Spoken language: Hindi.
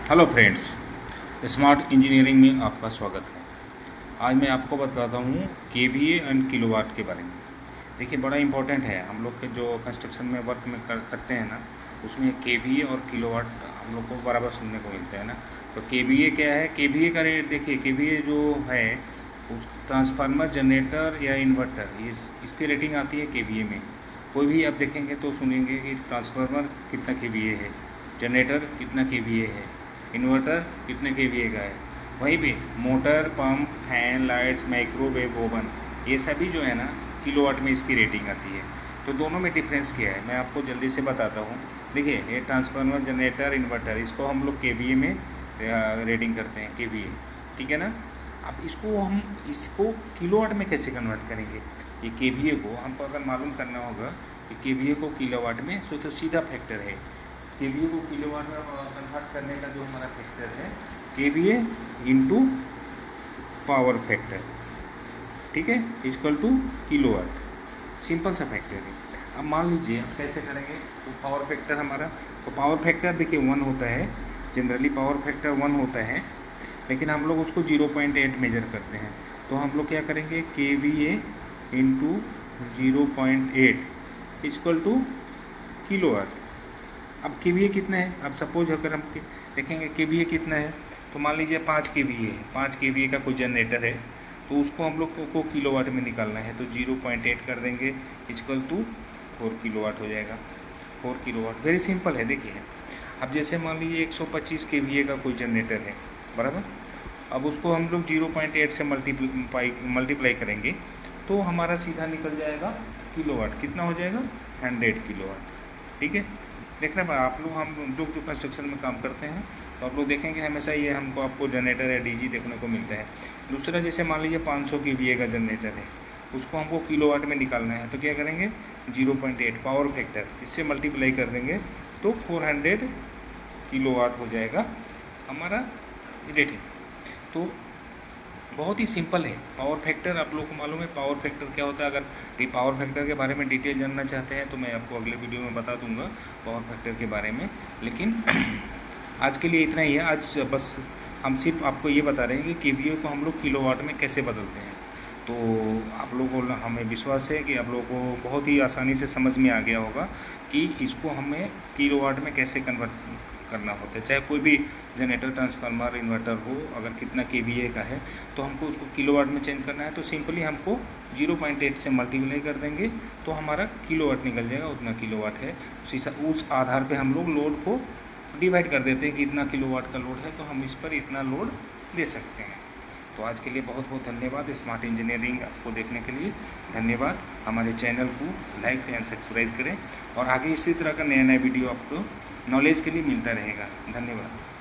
हेलो फ्रेंड्स, स्मार्ट इंजीनियरिंग में आपका स्वागत है। आज मैं आपको बताता हूँ केवीए एंड किलोवाट के बारे में। देखिए, बड़ा इंपॉर्टेंट है। हम लोग के जो कंस्ट्रक्शन में वर्क में करते हैं ना, उसमें केवीए और किलोवाट हम लोग को बराबर सुनने को मिलते हैं ना। तो केवीए क्या है? केवीए का रेट देखिए, केवीए जो है उस ट्रांसफार्मर, जनरेटर या इन्वर्टर, ये इसकी रेटिंग आती है केवीए में। कोई भी आप देखेंगे तो सुनेंगे कि ट्रांसफार्मर कितना केवीए है, जनरेटर कितना केवीए है, इन्वर्टर कितने केवीए का है। वहीं पे motor, pump, fan, lights, microwave, oven, ये सभी जो है ना किलोवाट में इसकी रेटिंग आती है। तो दोनों में डिफरेंस क्या है मैं आपको जल्दी से बताता हूँ। देखिए, ये ट्रांसफार्मर, जनरेटर, इन्वर्टर, इसको हम लोग केवीए में रेटिंग करते हैं, केवीए, ठीक है ना। अब इसको किलोवाट में कैसे कन्वर्ट करेंगे? ये केवीए को हमको अगर मालूम करना होगा कि केवीए को किलोवाट में, सो तो सीधा फैक्टर है। केवीए को किलोवाट में कन्वर्ट करने का जो हमारा फैक्टर है, केवीए इंटू पावर फैक्टर, ठीक है, इक्वल टू किलोवाट। सिंपल सा फैक्टर है। अब मान लीजिए हम कैसे करेंगे। तो पावर फैक्टर हमारा, तो पावर फैक्टर देखिए 1 होता है। जनरली पावर फैक्टर 1 होता है, लेकिन हम लोग उसको 0.8 मेजर करते हैं। तो हम लोग क्या करेंगे, KVA into 0.8 equal to kilowatt. अब केवीए कितना है? अब सपोज अगर हम देखेंगे केवीए कितना है, तो मान लीजिए 5 केवीए है। 5 केवीए का कोई जनरेटर है, तो उसको हम लोग को किलोवाट में निकालना है। तो 0.8 कर देंगे, इक्वल टू 4 किलोवाट हो जाएगा। 4 किलोवाट वेरी सिंपल है। देखिए, अब जैसे मान लीजिए 125 केवीए का कोई जनरेटर है, बराबर। अब उसको हम लोग 0.8 से मल्टीप्लाई करेंगे, तो हमारा सीधा निकल जाएगा किलोवाट। कितना हो जाएगा? 100 किलोवाट, ठीक है। देखना पड़ा आप लोग, हम लोग जो कंस्ट्रक्शन में काम करते हैं, तो आप लोग देखेंगे हमेशा ये आपको जनरेटर या डीजी देखने को मिलता है। दूसरा, जैसे मान लीजिए 500 केवीए का जनरेटर है, उसको हमको किलोवाट में निकालना है। तो क्या करेंगे, 0.8 पावर फैक्टर, इससे मल्टीप्लाई कर देंगे, तो 400 किलोवाट हो जाएगा हमारा रेटिंग। तो बहुत ही सिंपल है। पावर फैक्टर आप लोग को मालूम है पावर फैक्टर क्या होता है? अगर ये पावर फैक्टर के बारे में डिटेल जानना चाहते हैं तो मैं आपको अगले वीडियो में बता दूंगा पावर फैक्टर के बारे में। लेकिन आज के लिए इतना ही है। आज बस हम सिर्फ आपको ये बता रहे हैं कि केवीए को हम लोग किलोवाट में कैसे बदलते हैं। तो आप लोगों को, हमें विश्वास है कि आप लोगों को बहुत ही आसानी से समझ में आ गया होगा कि इसको हमें किलोवाट में कैसे कन्वर्ट करना होता है। चाहे कोई भी जनरेटर, ट्रांसफार्मर, इन्वर्टर हो, अगर कितना केवीए का है तो हमको उसको किलोवाट में चेंज करना है। तो सिंपली हमको 0.8 से मल्टीप्लाई कर देंगे, तो हमारा किलोवाट निकल जाएगा। उतना किलोवाट है, उस आधार पे हम लोग लोड को डिवाइड कर देते हैं कि इतना किलोवाट का लोड है तो हम इस पर इतना लोड दे सकते हैं। तो आज के लिए बहुत बहुत धन्यवाद। स्मार्ट इंजीनियरिंग आपको देखने के लिए धन्यवाद। हमारे चैनल को लाइक एंड सब्सक्राइब करें, और आगे इसी तरह का नया नया वीडियो आपको नॉलेज के लिए मिलता रहेगा। धन्यवाद।